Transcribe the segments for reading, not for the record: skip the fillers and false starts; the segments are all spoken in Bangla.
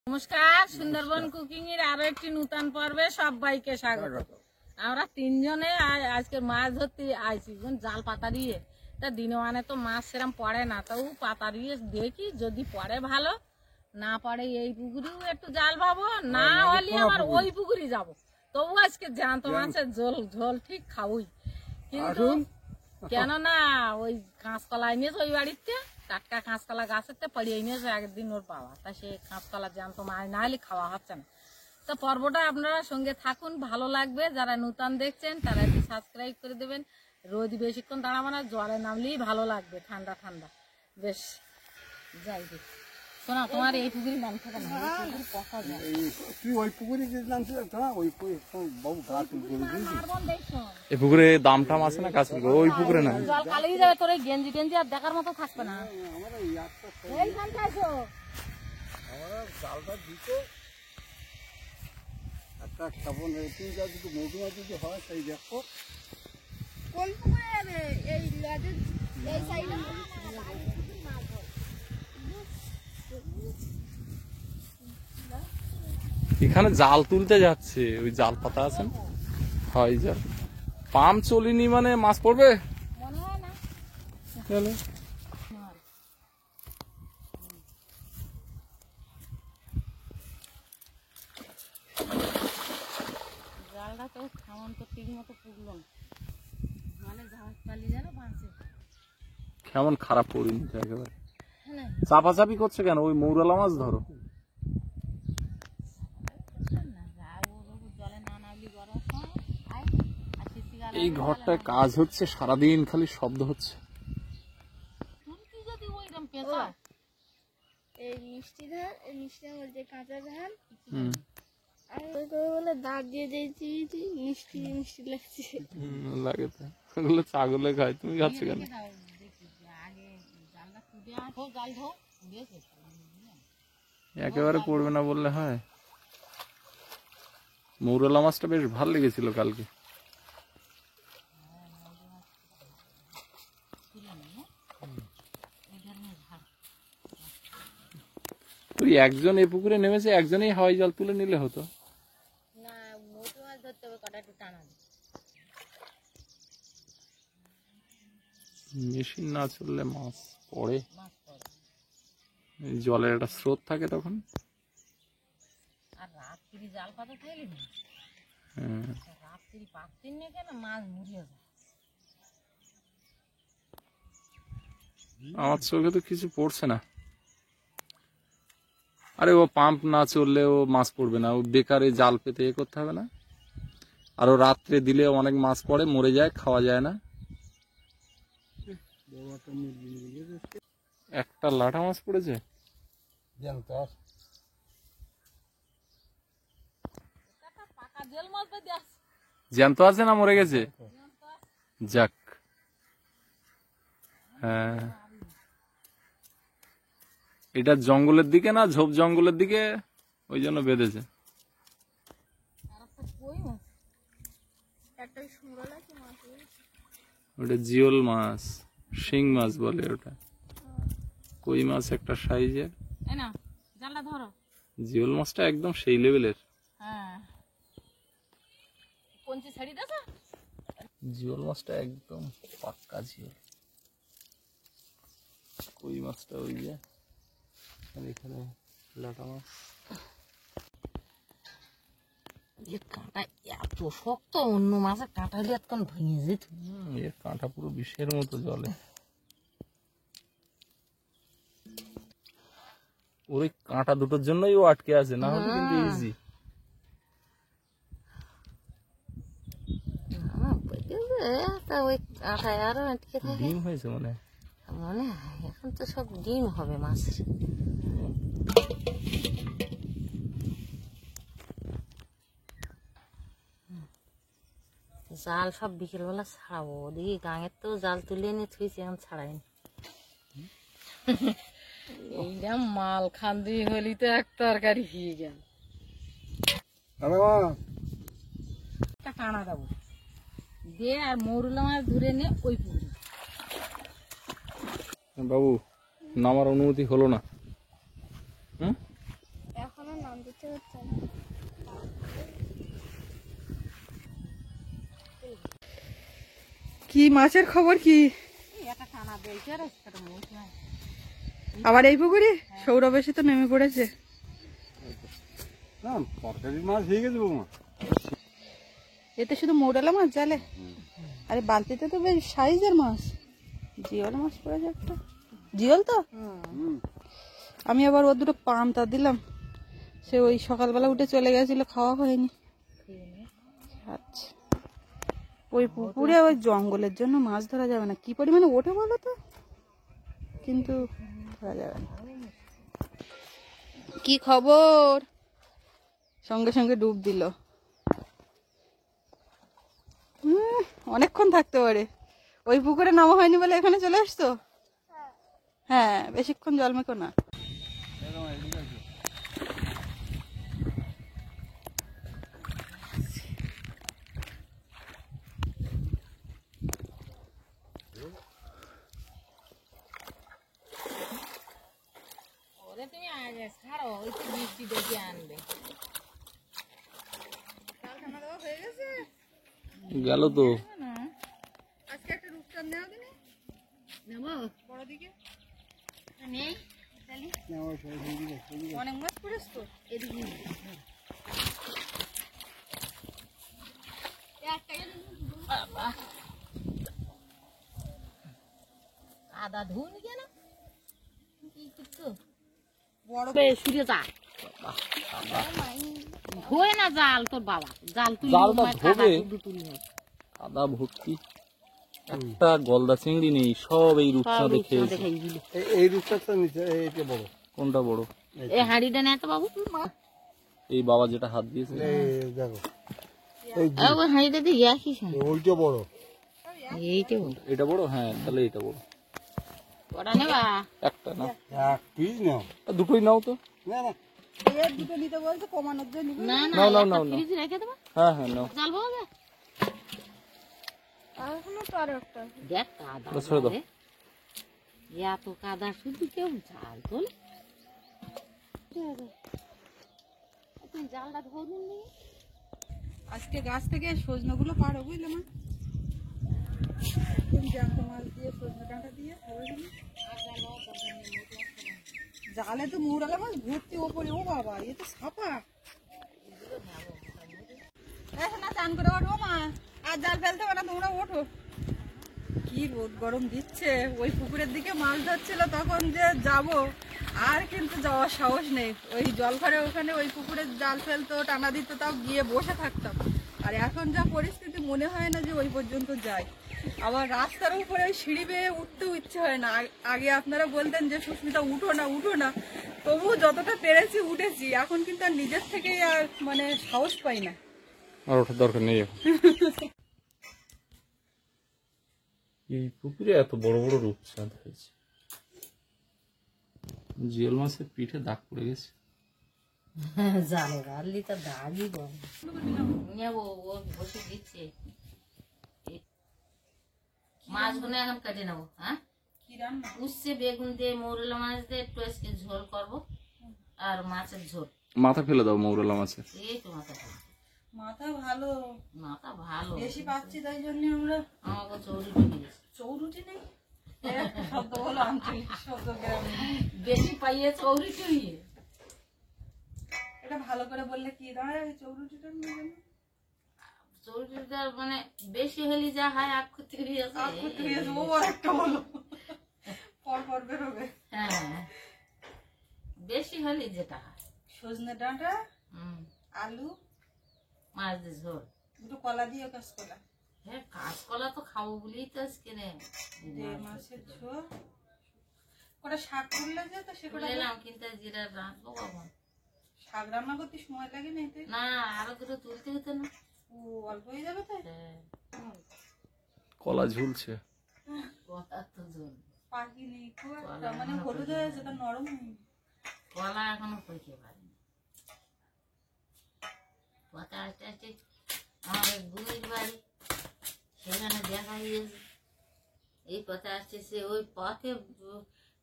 নমস্কার, সুন্দরবন কুকিং এর আরো একটি নতুন পর্বে সবাইকে স্বাগত। আমরা তিনজনে আজকে মাছ ধরতে আইছি, জাল পাতা দিয়ে। তা দিনে মানে তো মাছ সেরকম পড়ে না, তাও পাতা দিয়ে দেখি যদি পড়ে ভালো, না পড়ে এই পুকুরেও একটু জাল পাবো, না হলে আবার ওই পুকুরে যাবো। তবু আজকে জ্যান্ত মাছের ঝোল ঠিক খাবই, কিন্তু কেননা ওই কাঁচকলা এনেছে ওই বাড়িতে, টাটকা কাঁচকলা গাছের পড়িয়ে এনেছে একদিন ওর বাবা, তা সে কাঁচকলা জ্যান্ত মাছ না হলে খাওয়া হচ্ছে না। তো পর্বটা আপনারা সঙ্গে থাকুন, ভালো লাগবে। যারা নতুন দেখছেন তারা একটু সাবস্ক্রাইব করে দেবেন। রোদ বেশিক্ষণ দাঁড়াবো না, জলে নামলেই ভালো লাগবে, ঠান্ডা ঠান্ডা বেশ। যাই দেখ শোনা, তোমার এই পুকুরের নাম থাকে না, এই পুকুরে দাম টাম আছে না? কাছে ওই পুকুরে না, জল কালেই যাবে, তোর এই গেঞ্জি টেঞ্জি আর দেখার মতো থাকবে না। এখানে জাল তুলতে যাচ্ছে, ওই জাল পাতা আছে না, হয় জাল। পাম্প চলিনি মানে মাছ পড়বে মনে হয় না। চলো। জালটা তো খাওয়ান তো ঠিক মতো পুড়লো না, মানে জাহাজ পালিয়ে গেল বাঁচে। কেমন খারাপ পড়িনি তো একেবারে। চাপাচাপি করছে কেন? ওই মৌরালা মাছ ধরো। এই ঘরটায় কাজ হচ্ছে, সারাদিন খালি শব্দ হচ্ছে। এই মিষ্টি ধান, এই মিষ্টি ধান বলতে কাঁচা ধান, আর বলে দাঁত দিয়ে দিয়েছি, মিষ্টি মিষ্টি লাগছে। লাগে তো, ওগুলো ছাগলে খায়, তুমি খাচ্ছ কেন? একেবারে পড়বে না বললে হয়। মৌরলা মাছটা বেশ ভালো লেগেছিল কালকে। তুই একজন এই পুকুরে নেমেছে, একজনই হাওয়াই জল তুলে নিলে হতো। মেশিন না চললে মাছ পড়ে, জলের একটা স্রোত থাকে তখন। আর রাত্রি জাল পাতা খাইলি না, রাত্রি পাকতিন না কেন মাছ মুড়িয়ে যায়। আমার চোখে তো কিছু পড়ছে না। আরে ও পাম্প না চললে ও মাছ পড়বে না, ও বেকারে জাল পেতে এ করতে হবে না। আর ও রাত্রে দিলে অনেক মাছ পড়ে, মরে যায়, খাওয়া যায় না। একটা লাটা মাছ পড়েছে, জ্যান্ত আছে না মরে গেছে? যাক, হ্যাঁ। এটা জঙ্গলের দিকে না, ঝোপ জঙ্গলের দিকে, ওই জন্য বেঁধেছে। ওটা জিওল মাছ, শিং মাছ বলে ওটা। কই মাছ একটা সাইজের। জিওল মাছটা একদম সেই লেভেলের। জিওল মাছটা একদম পাক্কা জিওল। কই মাছটা ওই যে, আর এখানে লাটা মাছ। কাঁটা এত শক্ত, অন্য মাছের কাঁটা দিয়ে এতক্ষণ ভেঙে যেত। এর কাঁটা পুরো বিষের মতো জলে। ওই কাঁটা দুটোর জন্যই ও আটকে আছে, না হলে কিন্তু ইজি। ওই কাঁটায় আরো আটকে থাকে। ডিম হয়েছে মনে হয়, মনে হয় এখন তো সব ডিম হবে মাছের। জাল সব বিকেলবেলা ছাড়াবো, ওদিকে গাঙের তো জাল তুলে এনে থুইছি, এখন ছাড়াইনি। এইরকম মাল খান্দি হলি তো এক তরকারি হয়ে গেল। টানা দেবো দে, আর মৌরলা মাছ ধরে নে ওই পুকুরে। বাবু নামার অনুমতি হলো না। এখনো টানতে ইচ্ছে করছে না। কি মাছের খবর কি? একটা টানা দিয়েছে আর একটা মুখ নাই। আবার এই পুকুরে সৌরভ এসে তো নেমে পড়েছে। না তরকারি মাছ হয়ে গেছে বৌমা। এতে শুধু মৌরালা মাছ জালে, আরে বালতিতে তো বেশ সাইজের মাছ। জিওল মাছ পড়েছে একটা, জিওল তো। আমি আবার ও দুটো পান্তা দিলাম, সে ওই সকালবেলা উঠে চলে গেছিল, খাওয়া হয়নি। আচ্ছা, ওই পুকুরে ওই জঙ্গলের জন্য মাছ ধরা যাবে না, কি পরিমাণে ওঠে বলো তো, কিন্তু ধরা যাবে না। কি খবর? সঙ্গে সঙ্গে ডুব দিল। অনেকক্ষণ থাকতে পারে। ওই পুকুরে নামা হয়নি বলে এখানে চলে আসতো। হ্যাঁ, বেশিক্ষণ জল মেকো না। ওরে তুমি আজ ছাড়ো, ওই তো বৃষ্টি দেখে আনবে। গেল তো। আজকে একটা রূপচাঁদ নেওয়া দিনে নেবো বড় দিকে, নেই তাহলে অনেক মাছ পড়েছ তো। এদিকে বাবা আদা ধুনি কেন কি কিছু বড় সুরে যা ধোয় না জাল তোর বাবা, জাল তুলি জালটা ধোবে? তুলি আদা ভর্তি, একটা গলদা চিংড়ি নেই, সব এই রূপচাঁদে খেয়েছে। এই রূপটা নিচে এইটা বড়। কোনটা বড়? এই হাঁড়িটা নেই তো বাবু, এই বাবা যেটা হাত দিয়েছে। এই দেখো ওই হাঁড়িটা দিয়ে আসিস না, ওইটা বড়। এইটা বল এটা বড়? হ্যাঁ, তাহলে এটা বড়। ওটা নেবা একটা না, এক পিস নাও। দুটোই নাও তো। না না এর দুটো নিতে বলছে, কমানোর জন্য নিবে। না না নাও, নাও, একটা নাও, নাও। ফ্রিজে রেখে দেবা, হ্যাঁ হ্যাঁ, নাও। জাল পাবে এখনো তো আরো একটা আছে। দেখ কাদা ওটা ছেড়ে দাও। রে। এত কাদা শুধু কেউ জাল তোলে, তুমি জালটা ধরুন নি। আজকে গাছ থেকে সজনেগুলো পারো, বুঝলে মা? একদম জ্যান্ত মাছ দিয়ে, সজনে ডাঁটা দিয়ে ধরে দিলে। জালে তো মৌরালা মাছ ভর্তি ওপরে। ও বাবা, এ তো ছাপা। এখন না চান করে ওঠো মা, আর জাল ফেলতে হবে না, তোমরা ওঠো। কি রোদ গরম দিচ্ছে। ওই পুকুরের দিকে মাছ ধরছিল তখন যে যাব, আর কিন্তু যাওয়ার সাহস নেই। ওই জলঘরে ওখানে ওই পুকুরে জাল ফেলতো, টানা দিত, তাও গিয়ে বসে থাকতাম। আর এখন যা পরিস্থিতি, মনে হয় না যে ওই পর্যন্ত যাই। আবার রাস্তার উপরে ওই সিঁড়ি বেয়ে উঠতেও ইচ্ছে হয় না। আগে আপনারা বলতেন যে সুস্মিতা উঠো না উঠো না, তবু যতটা পেরেছি উঠেছি। এখন কিন্তু আর নিজের থেকেই আর মানে সাহস পাই না। আর ওঠার দরকার নেই এখন। এই পুকুরে এত বড় বড় রূপচাঁদ হয়েছে। জিওল মাছের পিঠে দাগ পড়ে গেছে। জালে গাড়লি তো দাগই বল নেবো, ও বসে দিচ্ছে। মাছগুলো এখন কেটে নেবো। হ্যাঁ, কি রান্না? উচ্ছে বেগুন দিয়ে মৌরলা মাছ দিয়ে একটু আজকে ঝোল করবো, আর মাছের ঝোল। মাথা ফেলে দাও মৌরলা মাছের। এই তো মাথা ভালো, মাথা ভালো, মাথা ভালো। বেশি পাচ্ছি তাই জন্য আমরা। আমাকে চৌরি দিয়েছে, চৌরুটি নেই, একটা শব্দ হলো আঞ্চলিক শব্দ গ্রামে। বেশি পাইয়ে চৌরি টুইয়ে। এটা ভালো করে বললে কি দাঁড়ায়, চৌরুটিটা নিয়ে গেল। চৌরিটা মানে বেশি হলে যা হয় আখ ক্ষতি হয়ে আখ করতে আছে। গিয়েছে, ও আর একটা হলো, পর পর বেরোবে। হ্যাঁ, বেশি হলে যেটা হয়। সজনে ডাঁটা, হুম, আলু, মাছ দিয়ে ঝোল। দুটো কলা দিয়ে কাঁচকলা হ্যাঁ, কাঁচকলা তো খাবো বলেই তো আজকে রে দিয়ে মাছের ঝোল। কটা শাক তুললে যে, তো সে কটা এলাম, কিন্তু জিরা রাখবো কখন? শাক রান্না করতে সময় লাগে না এতে। না, আরো দুটো তুলতে হতো না। ও অল্প হয়ে যাবে তাই। হ্যাঁ, কলা ঝুলছে। কলা তো ঝোল, পাখি নেই খুব একটা, মানে হলুদ হয়ে আছে, তা নরম হয়নি। কলা এখনো পইতে পারিনি। পথে আস্তে আস্তে আমাদের বুড়ির বাড়ি, সেখানে দেখা গিয়েছে। এই পথে আসছে, সে ওই পথে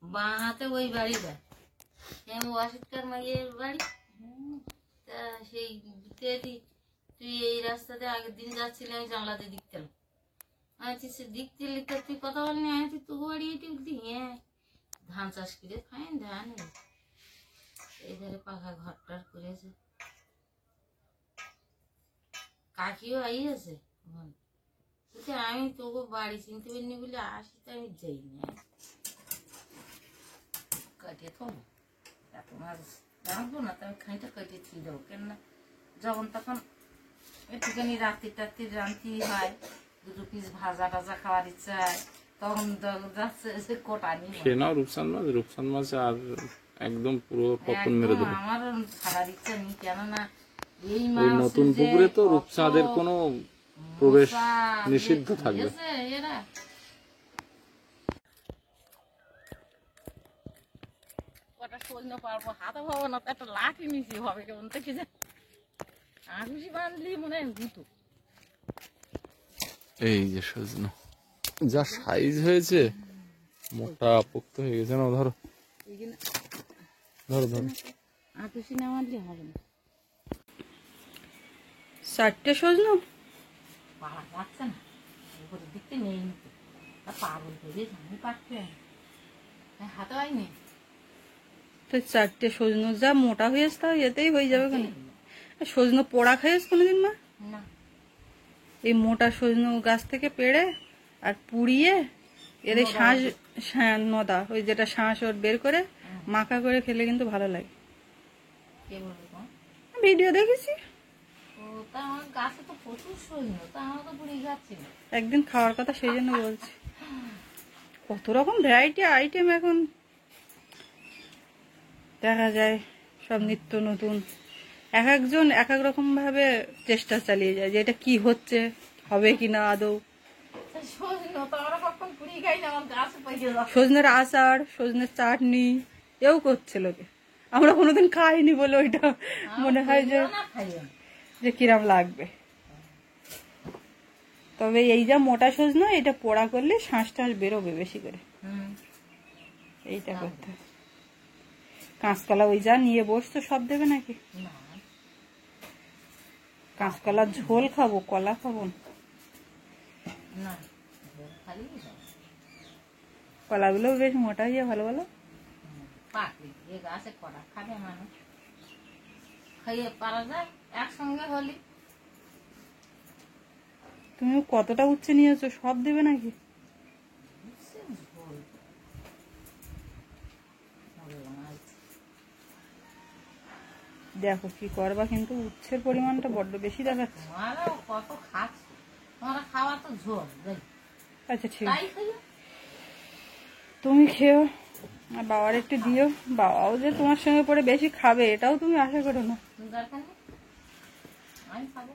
বাঁ হাতে ওই বাড়ি যায়, ওয়াসিদকার মাইয়ের বাড়ি। এটি তুই এই রাস্তাতে আগের দিন যাচ্ছিলি, আমি জানলাতে দেখতাম। আমি সে দেখতে লিখতে তুই কথা বলনি, আমি তুই তোকে বাড়ি এটি উঠতি। হ্যাঁ, ধান চাষ করে ফাইন ধান এই ধারে পাখা ঘরটার করেছে। কাকিও আইয়াছে, বলছে আমি তোকে বাড়ি চিনতে পারিনি বলে আসি, তো আমি যাই না। কাটিয়ে থবো এত মাছ রাখবো না, তো আমি খানিকটা কাটিয়ে থুয়ে দেবো। কেননা যখন তখন একটুখানি রাত্রি টাত্রি রান্তি হয়, দুটো পিস ভাজা টাজা খাওয়ার ইচ্ছা হয়, তখন যাচ্ছে সে কোটা নিয়ে। সে নাও রূপসান মাছ আর একদম পুরো পতন মেরে দেবে। আমার ছাড়ার ইচ্ছা নেই, কেননা এই ওই মাছ নতুন যে পুকুরে তো কত রূপচাঁদের কোনো প্রবেশ মশা নিষিদ্ধ থাকবে। দিয়েছে এরা। কটা সৈন্য পারবো, হাতে পাবো না, তো একটা লাঠি নিচে হবে কেমন থেকে যে আঁকুশি বাঁধলি মনে হয় গুতো। এই যে সজনো যা সাইজ হয়েছে, মোটা পোক্ত হয়ে গেছে না। ধরো ধরো ধরো, আঁকুশি না মারলে হবে না, 4টে সজনো পাড়া যাচ্ছে না, উপরের দিকতে নেই নিতে পাগল করে আমি পারতে হাতে হয়নি। তো 4টে সজনো যা মোটা হয়েছে, তাও এতেই হয়ে যাবে কেন? সজনো পোড়া খাইস কোনোদিন মা? না, এই মোটা সজনো গাছ থেকে পেড়ে আর পুড়িয়ে এর শাঁস, নদা ওই যেটা শাঁস ওর বের করে মাখা করে খেলে কিন্তু ভালো লাগে। কে বলবে তোমার? ভিডিও দেখেছি, ও তা আমার গাছে তো প্রচুর সৈন্য, তা আমার তো পুড়ে যাচ্ছিল। একদিন খাওয়ার কথা সেই জন্য বলছি। কত রকম ভ্যারাইটি আইটেম এখন দেখা যায়, সব নিত্য নতুন। এক একজন এক এক রকম ভাবে চেষ্টা চালিয়ে যায় যে এটা কি হচ্ছে, হবে কিনা আদৌ। সৈন্য তো আমরা কখন পুড়িয়ে খাই না, আমার গাছে পাইয়ে যাচ্ছে। সজনের আচার, সজনের চাটনি এও করছে লোকে, আমরা কোনোদিন খাইনি বলে ওইটা মনে হয় যে না খাইও না। যে কিরাম লাগবে। তবে এই যা মোটা সজনা, এটা পোড়া করলে শাঁস টাঁস বেরোবে বেশি করে, এইটা করতে হবে। কাঁচকলা ওই যা নিয়ে বসতো সব দেবে নাকি? না, কাঁচকলার ঝোল খাবো, কলা খাবো না। না, খালি কলাগুলো বেশ মোটা হয়ে ভালো ভালো। পাকলি এ গাছে করা খাবে মানুষ, খাইয়ে পারা যায় একসঙ্গে হলি। তুমি কতটা উচ্ছে নিয়েছো, সব দেবে নাকি? ঝোল দেখো কি করবা, কিন্তু উচ্ছের পরিমাণটা বড্ড বেশি দেখাচ্ছে। তোমারা কত খাচ্ছ, তোমরা খাওয়া তো ঝোল দেখ। আচ্ছা ঠিক তাই আছে, খাইও, তুমি খেও আর বাবার একটু দিও। বাবাও যে তোমার সঙ্গে পরে বেশি খাবে এটাও তুমি আশা করো না। দরকার নেই, আমি খাবো।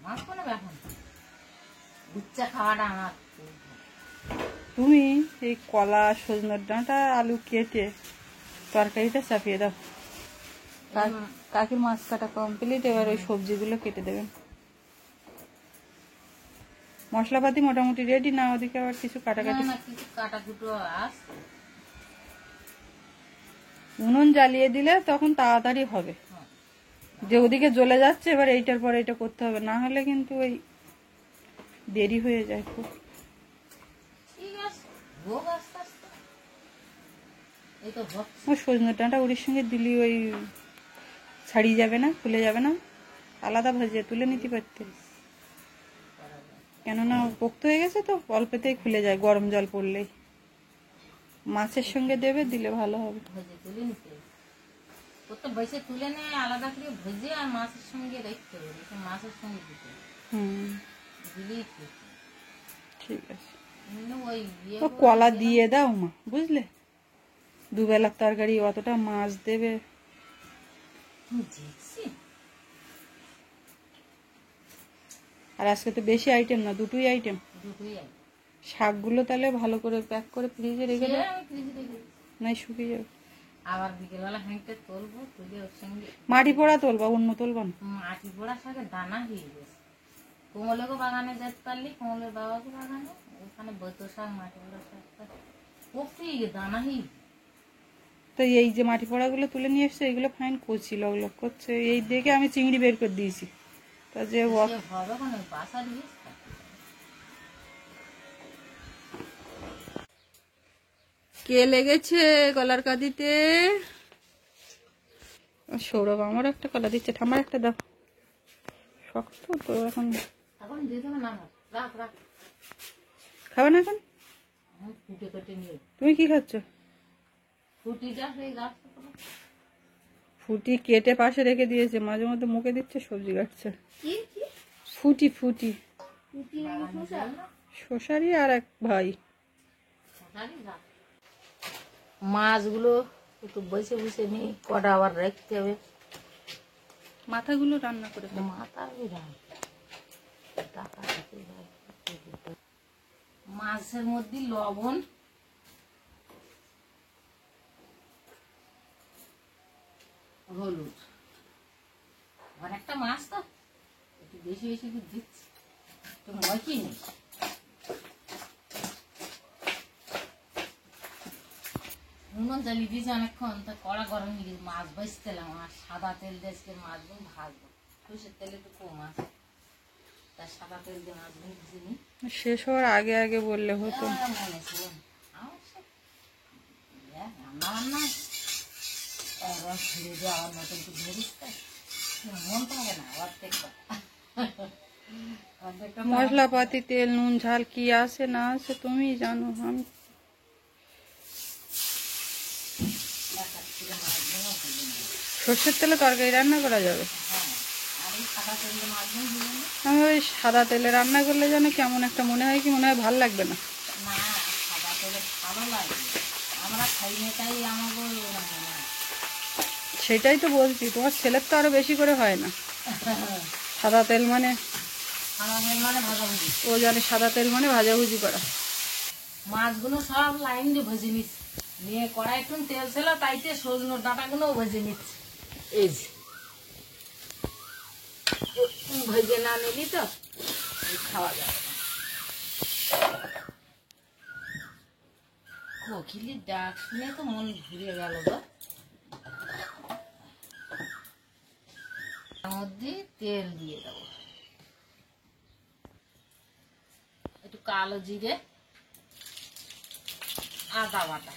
আমার কোনো ব্যাপার না, উচ্চা খাওয়াটা আমার খুব ভালো। তুমি এই কলা, সজনের ডাঁটা, আলু কেটে তরকারিটা চাপিয়ে দাও। কাকির মাছ কাটা কমপ্লিট, এবার ওই সবজিগুলো কেটে দেবেন। মশলাপাতি মোটামুটি রেডি না? ওদিকে আবার কিছু কাটাকাটি? না, কিছু কাটাকুটো আসছে। উনুন জ্বালিয়ে দিলে তখন তাড়াতাড়ি হবে, যে ওদিকে জ্বলে যাচ্ছে এবার এইটার পর এটা করতে হবে, না হলে কিন্তু ওই দেরি হয়ে যায় খুব। ঠিক আছে, ভোগ আস্তে আস্তে এই তো হচ্ছে। ওই সজনের ডাঁটা ওর সঙ্গে দিলি ওই ছাড়িয়ে যাবে না, খুলে যাবে না? আলাদা ভাজিয়ে তুলে নিতে পারতে, কেননা পোক্ত হয়ে গেছে তো, অল্পতেই খুলে যায় গরম জল পড়লেই। মাছের সঙ্গে দেবে, দিলে ভালো হবে। ভেজে তুলে নিতে হবে। প্রত্যেক বসে তুলে নিয়ে আলাদা করে ভেজে আর মাছের সঙ্গে রাখতে হবে, মাছের সঙ্গে দিতে হবে, দিলেই ঠিক। ঠিক আছে, এমনি ওই ইয়ে তো কলা দিয়ে দাও মা, বুঝলে? দুবেলার তরকারি অতটা মাছ দেবে। দেখছি আর আজকে তো বেশি আইটেম না, দুটোই আইটেম। দুটোই আছে। শাকগুলো তাহলে ভালো করে প্যাক করে ফ্রিজে রেখে দাও, আমি ফ্রিজে রেখে দিই। নাই শুকিয়ে যাবে। আবার বিকেলবেলা হাঁড়িতে তুলবো, তুলে ওর সঙ্গে মাটি পোড়া তোলবা, অন্য তোলবা না? মাটি পোড়ার সাথে দানা হয়ে গেছে। কোমলেরও বাগানে যেতে পারলি, কোমলের বাবাকে বাগানে, ওখানে বৈত শাক, মাটি পোড়া শাকটা কপি দানা হয়ে তো এই যে মাটি পোড়াগুলো তুলে নিয়ে এসছে এইগুলো ফাইন কচি লক লক করছে, এই দেখে আমি চিংড়ি বের করে দিয়েছি। তা যে হবে কেন বাসা দিয়ে কে লেগেছে কলার কাঁদিতে? সৌরভ আমার একটা কলা দিচ্ছে, ঠাম্মার একটা দাও। শক্ত তো এখন এখন দিয়ে দেবে না, রাখ রাখ খাবে না এখন? ফুটে কেটে নিয়ে তুমি কি খাচ্ছ? ফুটিটা সেই গাছ ফুটি কেটে পাশে রেখে দিয়েছে, মাঝে মধ্যে মুখে দিচ্ছে, সবজি কাটছে। কি কি ফুটি ফুটি রুটি মানে শসা? শশারি আর এক ভাই। মাছগুলো একটু বসে বসে নিই, কটা আবার রাখতে হবে। মাথাগুলো রান্না করে খাবো। মাথা টাকা মাছের মধ্যে লবণ, হলুদ, অনেকটা মাছ তো একটু বেশি বেশি করে দিচ্ছি, তো মজা নেই। নুন জ্বালিয়ে দিয়েছি অনেকক্ষণ, তা কড়া গরম নিয়ে গেছি, মাছ ভাজতেলাম আর সাদা তেল দিয়ে আজকে মাছগুলো ভাজবো, সরষের তেল একটু কম আছে, তার সাদা তেল দিয়ে মাছগুলো ভেজে নিই। শেষ হওয়ার আগে আগে বললে হতো। মনে ছিল আমার সব রান্না বান্না একবার ফিরে দিয়ে আবার নতুন করে ধরিস তো মন পাবে না অর্ধেকটা অর্ধেকটা মশলাপাতি তেল নুন ঝাল কি আছে না আছে তুমি জানো। আমি সর্ষের তেলে তরকারি রান্না করা যাবে? আর এই সাদা তেল দিয়ে মাছগুলো ভেজে নিই। আমি ওই সাদা তেলে রান্না করলে যেন কেমন একটা মনে হয়, কি মনে হয় ভাল লাগবে না। না সাদা তেলে ভালো লাগে, আমরা খাই না তাই আমাকে সেটাই তো বলছি, তোমার ছেলের তো আরো বেশি করে হয় না। সাদা তেল মানে সাদা তেল মানে ভাজাভুজি। ও জানে সাদা তেল মানে ভাজাভুজি করা। মাছগুলো সব লাইন দিয়ে ভেজে নিচ্ছি, নিয়ে কড়াই একটু তেল ছিল তাইতে সজনের ডাঁটাগুলোও ভেজে নিচ্ছি। এই যে ভেজে না নিলি তো খাওয়া যাবে না। কোকিলের ডাক শুনে তো মন ঘুরে গেল গো। তার মধ্যে তেল দিয়ে দেবো, একটু কালো জিরে, আদা বাটা,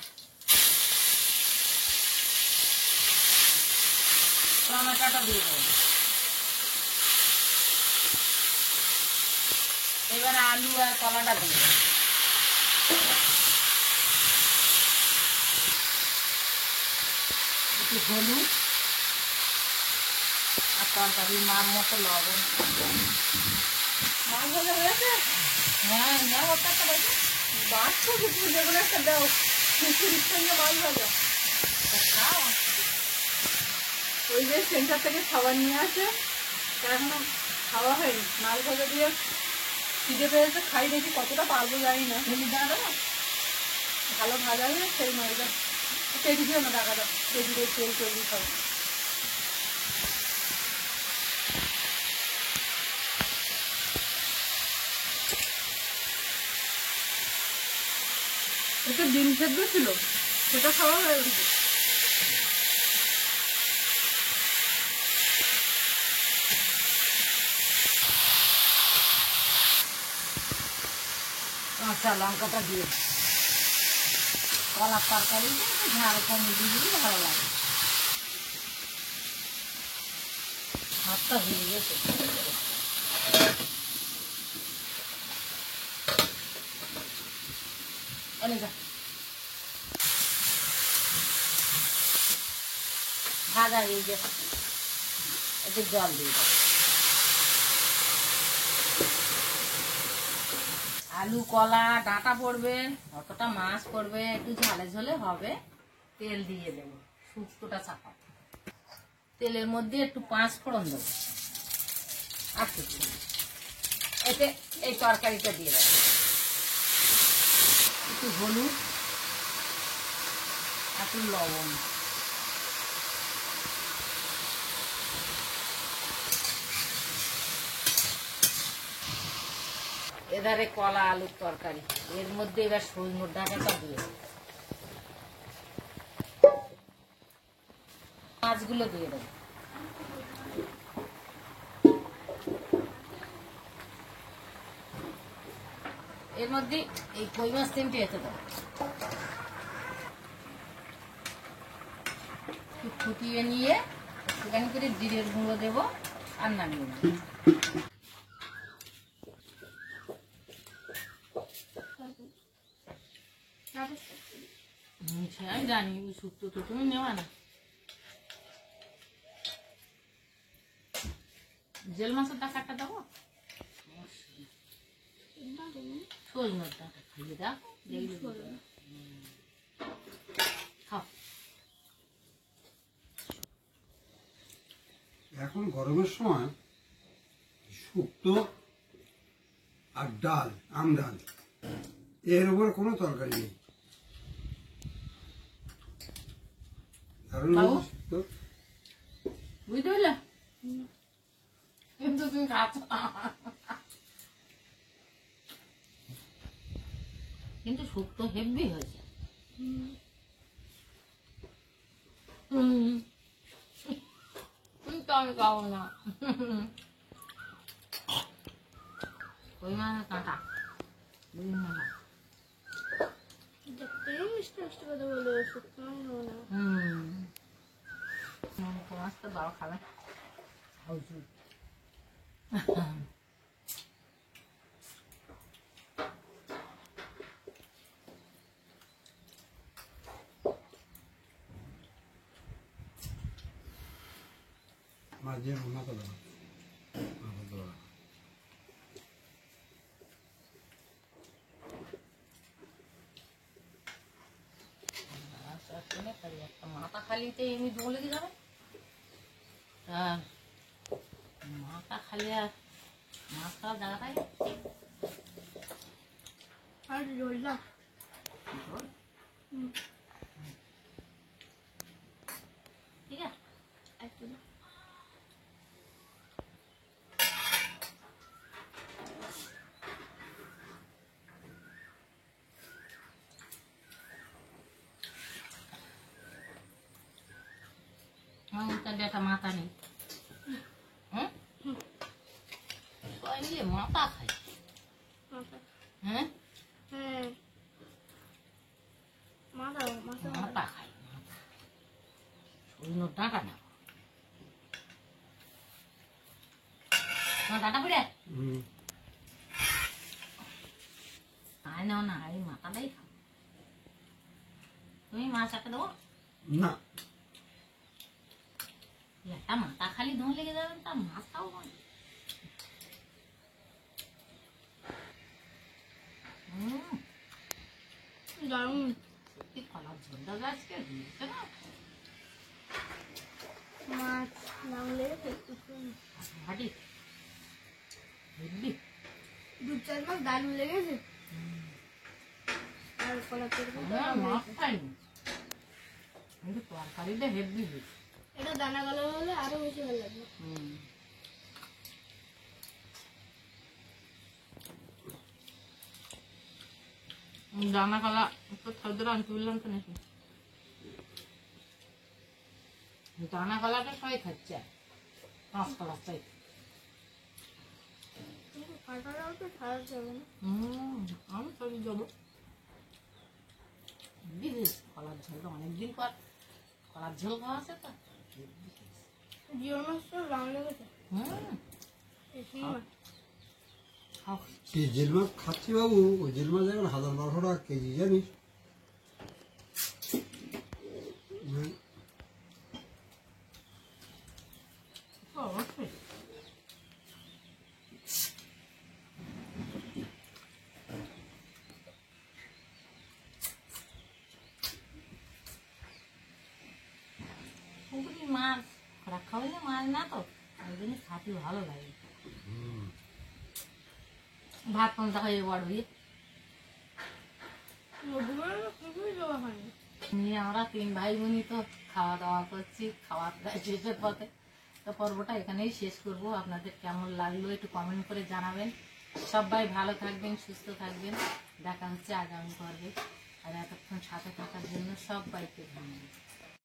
টমেটোটা দিয়ে দেবো। এবার আলু আর কলাটা দিয়ে দেবো। একটু হলুদ আর তরকারির মার মতো লবণ। মাছ ভাজা হয়েছে? হ্যাঁ হ্যাঁ ওটা তো বলছি বাচ্চা কিছু যেগুলো একটা দাও, খিচুড়ির সঙ্গে মাছ ভাজা। খাও। ওই যে সেন্টার থেকে খাবার নিয়ে আসে, তা এখনো খাওয়া হয়নি। মাছ ভাজা দিয়ে খিদে পেয়েছে, খাই দেখি কতটা পারবো জানি না। চিনি দাও ভালো ভাজা হলে সেই মাছটা কেজি দিও না, টাকা দাও, কেজি দিয়ে তেল চর্বি খাবো। একটা ডিম সেদ্ধ ছিল, সেটা খাওয়া হয়ে গেছে। কাঁচা লঙ্কাটা দিয়ে কলার তরকারি ঝাল কম দিলেই ভালো লাগে। ভাতটা হয়ে গেছে, এনে যা ভাজা হয়ে গেছে, একটু জল দিয়ে দাও। আলু কলা ডাঁটা পড়বে, অতটা মাছ পড়বে, একটু ঝালে ঝোলে হবে। তেল দিয়ে দেবো, শুক্তোটা চাপা, তেলের মধ্যে একটু 5 ফোড়ন দেবো, আর কিছু এতে এই তরকারিটা দিয়ে দেবো। একটু হলুদ, একটু লবণ, এধারে কলা আলুর তরকারি, এর মধ্যে এবার সজনের ডাঁটাটা দিয়ে মাছগুলো দিয়ে দেবো। এর মধ্যে এই কই মাছ 3টে এতে দেবো, একটু ফুটিয়ে নিয়ে সেখানে করে জিরের গুঁড়ো দেবো আর নামিয়ে নেবো। সে আমি জানি শুক্তো তো তুমি নেওয়া না। জেল মাছের টাকাটা দেবো, সজনের টাকা খাইয়ে দাও, খাও। এখন গরমের সময় শুক্তো আর ডাল, আম ডাল, এর উপর কোনো তরকারি নেই। দারুণ বাবু? লাগে শুক্তো। বুঝতে পারলে? কিন্তু তুমি খাচ্ছ না। কিন্তু শুক্তো হেভি হয়েছে। কিন্তু আমি খাবো না। ওই মানে কাঁটা বিভিন্ন না। দেখতেই মিষ্টি মিষ্টি কথা বলে শুকনো হলো না। মাছ তো বাবা খাবে। মাছ দিয়ে রান্না করে দাও। মাছের দোড়া। একটা মাথা খালিতে এমনি বলে দিয়ে যাবে, মাথা খালি আর মাছটা জায়গাটাই আর রোলটা ঠিক আছে। একটু না। তাহলে একটা মাথা নেই, সবাই মিলে মাথা খাই। মাথা। হ্যাঁ হ্যাঁ মাথা মাথা মাথা খাই, মাথা শরীর ডাঁটা না তোমার ডাঁটা পড়ে হুম। আয় নাও না, এই মাথাটাই খাও। তুমি মাছ একটা দেবো, না, একটা মাথা খালি ধোঁ লেগে যাবে, তা মাছ খাও মানে। দারুণ। সত্যি কলার ঝোলটা যে আজকে দিয়েছে না, মাছ নামলে একটু হাঁটি বুঝলি। 2-4 মাস দারুণ লেগেছে। আর কলা তরকারি আমরা মাছ খাইনি, কিন্তু তরকারিটা হেভি হয়েছে। এটা দানা কালো হলে আরো বেশি ভালো লাগবে। দানা কলা একটু খাদ্য আনতে বললাম তো নাকি, দানা কলাটা সবাই খাচ্ছে, রাস্তা রাস্তায়। কিন্তু কাঁটাটাও তো ছাড়া যাবে না। আমি সবই যাবো বিদেশ। কলার ঝোলটা অনেকদিন পর কলার ঝোল খাওয়া আছে তো। জিওর মাছ তো দারুণ লেগেছে। এই সময় খাও। যে জেল মাছ খাচ্ছি বাবু, ওই জেল মাছ এখন 1000-1200 টাকা কেজি, জানিস? হুম। অবশ্যই পুকুরি মাছ রাখা হইলে মাছ না তো, ওই জন্য খাতে ভালো লাগে। ভাত কোনটা হয়ে বড় হয়ে খুবই দেওয়া হয়নি। নিয়ে আমরা 3 ভাই বোনই তো খাওয়া দাওয়া করছি, খাওয়া দাওয়া শেষের পথে। তো পর্বটা এখানেই শেষ করব। আপনাদের কেমন লাগলো একটু কমেন্ট করে জানাবেন। সবাই ভালো থাকবেন, সুস্থ থাকবেন। দেখা হচ্ছে আগামী পর্বে। আর এতক্ষণ সাথে থাকার জন্য সবাইকে ধন্যবাদ।